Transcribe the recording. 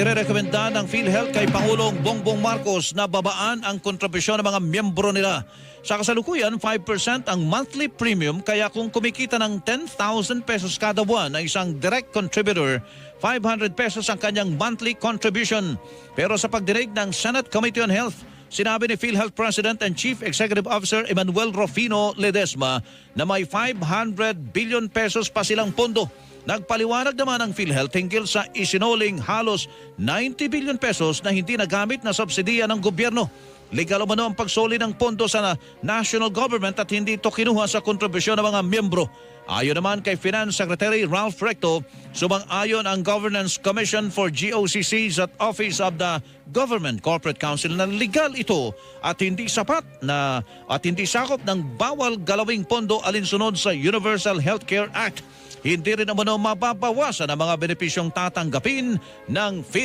Irerekomenda ng PhilHealth kay Pangulong Bongbong Marcos na babaan ang kontribusyon ng mga miyembro nila. Sa kasalukuyan, 5% ang monthly premium, kaya kung kumikita ng 10,000 pesos kada buwan na isang direct contributor, 500 pesos ang kanyang monthly contribution. Pero sa pagdinig ng Senate Committee on Health, sinabi ni PhilHealth President and Chief Executive Officer Emmanuel Rufino Ledesma na may 500 billion pesos pa silang pondo. Nagpaliwanag naman ang PhilHealth hinggil sa isinuling halos 90 billion pesos na hindi nagamit na subsidiya ng gobyerno. Legal umano ang pagsoli ng pondo sa national government at hindi ito kinuha sa kontribusyon ng mga miyembro. Ayon naman kay Finance Secretary Ralph Recto, sumang-ayon ang Governance Commission for GOCCs at Office of the Government Corporate Council na legal ito at hindi sapat na at hindi sakop ng bawal galawing pondo alinsunod sa Universal Healthcare Act. Hindi rin naman mababawasan ang mga benepisyong tatanggapin ng PhilHealth.